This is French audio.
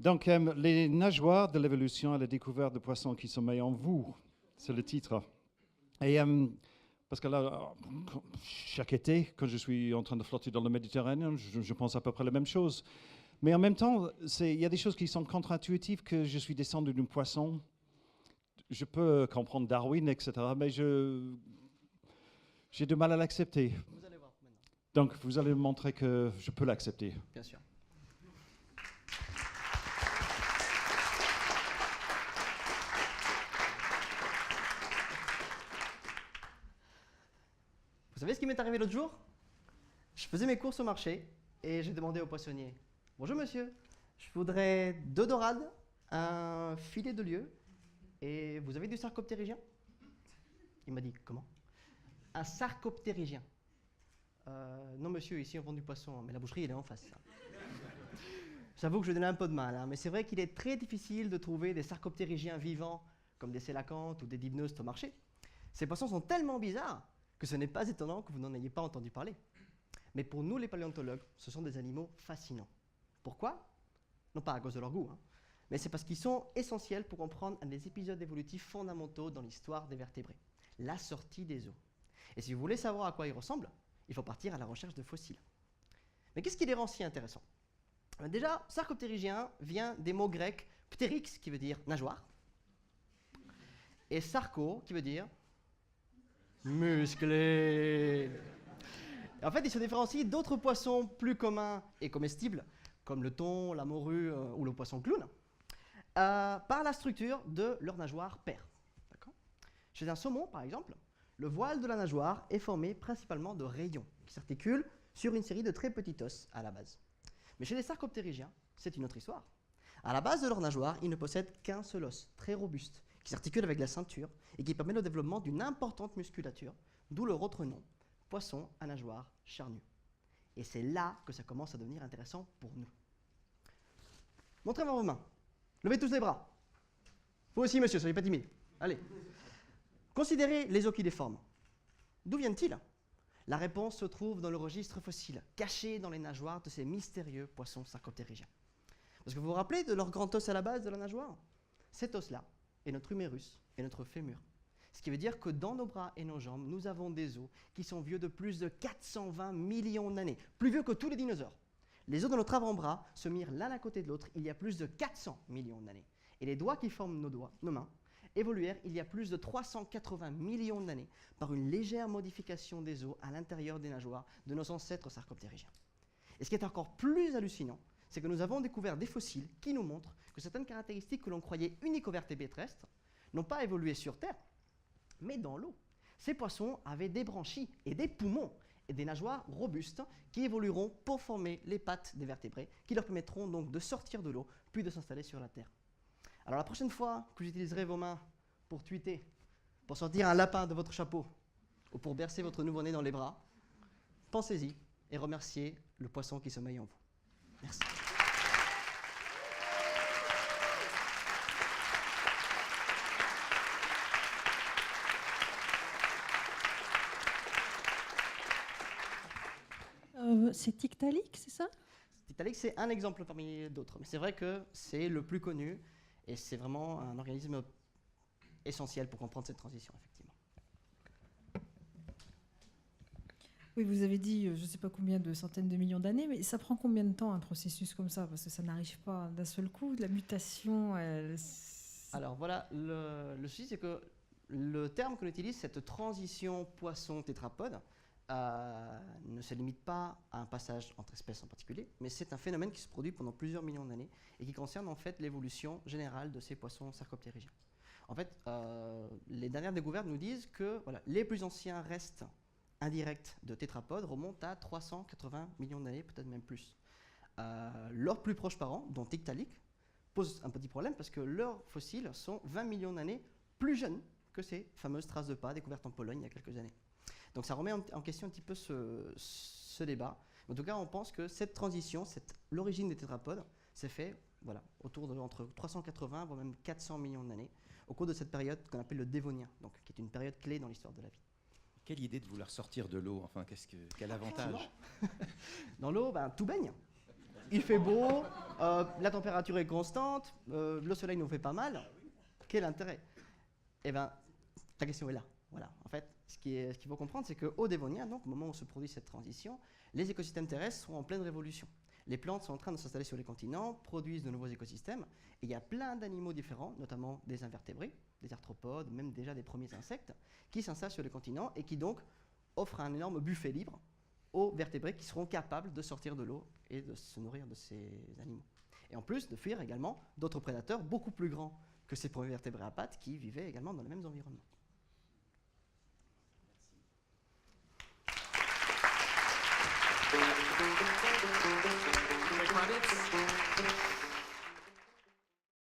Donc, les nageoires de l'évolution à la découverte de poissons qui sommeillent en vous, c'est le titre. Et parce que là, chaque été, quand je suis en train de flotter dans le Méditerranée, je pense à peu près la même chose. Mais en même temps, il y a des choses qui sont contre-intuitives, que je suis descendu d'un poisson. Je peux comprendre Darwin, etc., mais j'ai du mal à l'accepter. Vous allez voir maintenant. Donc, vous allez me montrer que je peux l'accepter. Bien sûr. Vous savez ce qui m'est arrivé l'autre jour? Je faisais mes courses au marché et j'ai demandé au poissonnier: bonjour monsieur, je voudrais 2 dorades, un filet de lieu et vous avez du sarcoptérygien? Il m'a dit: comment? Un sarcoptérygien. Non monsieur, ici on vend du poisson, mais la boucherie elle est en face. J'avoue que je donnais un peu de mal, hein, mais c'est vrai qu'il est très difficile de trouver des sarcoptérygiens vivants comme des sélacantes ou des dipneustes au marché. Ces poissons sont tellement bizarres que ce n'est pas étonnant que vous n'en ayez pas entendu parler. Mais pour nous les paléontologues, ce sont des animaux fascinants. Pourquoi? Non pas à cause de leur goût, hein, mais c'est parce qu'ils sont essentiels pour comprendre un des épisodes évolutifs fondamentaux dans l'histoire des vertébrés, la sortie des os. Et si vous voulez savoir à quoi ils ressemblent, il faut partir à la recherche de fossiles. Mais qu'est-ce qui les rend si intéressants? Déjà, sarcoptérygien vient des mots grecs ptérix, qui veut dire nageoire, et sarco, qui veut dire musclé. En fait, ils se différencient d'autres poissons plus communs et comestibles, comme le thon, la morue ou le poisson clown, par la structure de leur nageoire paire. Chez un saumon, par exemple, le voile de la nageoire est formé principalement de rayons qui s'articulent sur une série de très petits os à la base. Mais chez les sarcoptérygiens, c'est une autre histoire. À la base de leur nageoire, ils ne possèdent qu'un seul os, très robuste, qui s'articule avec la ceinture et qui permet le développement d'une importante musculature, d'où leur autre nom, poisson à nageoire charnue. Et c'est là que ça commence à devenir intéressant pour nous. Montrez-moi vos mains. Levez tous les bras. Vous aussi, monsieur, soyez pas timide. Allez. Considérez les os qui les forment. D'où viennent-ils? La réponse se trouve dans le registre fossile, caché dans les nageoires de ces mystérieux poissons sarcoptérygiens. Parce que vous vous rappelez de leur grand os à la base de la nageoire? Cet os-là est notre humérus et notre fémur. Ce qui veut dire que dans nos bras et nos jambes, nous avons des os qui sont vieux de plus de 420 millions d'années, plus vieux que tous les dinosaures. Les os de notre avant-bras se mirent l'un à côté de l'autre il y a plus de 400 millions d'années. Et les doigts qui forment nos mains, évoluèrent il y a plus de 380 millions d'années par une légère modification des os à l'intérieur des nageoires de nos ancêtres sarcoptérygiens. Et ce qui est encore plus hallucinant, c'est que nous avons découvert des fossiles qui nous montrent que certaines caractéristiques que l'on croyait uniques aux vertébrés terrestres n'ont pas évolué sur Terre, mais dans l'eau. Ces poissons avaient des branchies et des poumons et des nageoires robustes qui évolueront pour former les pattes des vertébrés, qui leur permettront donc de sortir de l'eau puis de s'installer sur la Terre. Alors la prochaine fois que j'utiliserai vos mains pour tweeter, pour sortir un lapin de votre chapeau ou pour bercer votre nouveau-né dans les bras, pensez-y et remerciez le poisson qui sommeille en vous. Merci. C'est Tiktaalik, c'est ça? Tiktaalik, c'est un exemple parmi d'autres, mais c'est vrai que c'est le plus connu et c'est vraiment un organisme essentiel pour comprendre cette transition, effectivement. Oui, vous avez dit, je ne sais pas combien de centaines de millions d'années, mais ça prend combien de temps un processus comme ça? Parce que ça n'arrive pas d'un seul coup, de la mutation. Alors voilà, le souci, c'est que le terme qu'on utilise, cette transition poisson-tétrapode, ne se limite pas à un passage entre espèces en particulier, mais c'est un phénomène qui se produit pendant plusieurs millions d'années et qui concerne en fait l'évolution générale de ces poissons sarcoptérygiens. En fait, les dernières découvertes nous disent que voilà, les plus anciens restes indirects de tétrapodes remontent à 380 millions d'années, peut-être même plus. Leurs plus proches parents, dont Tiktaalik, posent un petit problème parce que leurs fossiles sont 20 millions d'années plus jeunes que ces fameuses traces de pas découvertes en Pologne il y a quelques années. Donc ça remet en question un petit peu ce débat. En tout cas, on pense que cette transition, l'origine des tétrapodes, s'est fait voilà, autour entre 380 voire même 400 millions d'années, au cours de cette période qu'on appelle le Dévonien, donc, qui est une période clé dans l'histoire de la vie. Quelle idée de vouloir sortir de l'eau, enfin, quel avantage? Dans l'eau, tout baigne. Il fait beau, La température est constante, le soleil nous fait pas mal. Quel intérêt? Eh bien, ta question est là. Voilà. En fait, ce qu'il faut comprendre, c'est qu'au Dévonien, donc, au moment où se produit cette transition, les écosystèmes terrestres sont en pleine révolution. Les plantes sont en train de s'installer sur les continents, produisent de nouveaux écosystèmes, et il y a plein d'animaux différents, notamment des invertébrés, des arthropodes, même déjà des premiers insectes, qui s'installent sur les continents et qui donc offrent un énorme buffet libre aux vertébrés qui seront capables de sortir de l'eau et de se nourrir de ces animaux. Et en plus de fuir également d'autres prédateurs beaucoup plus grands que ces premiers vertébrés à pattes qui vivaient également dans les mêmes environnements. Merci.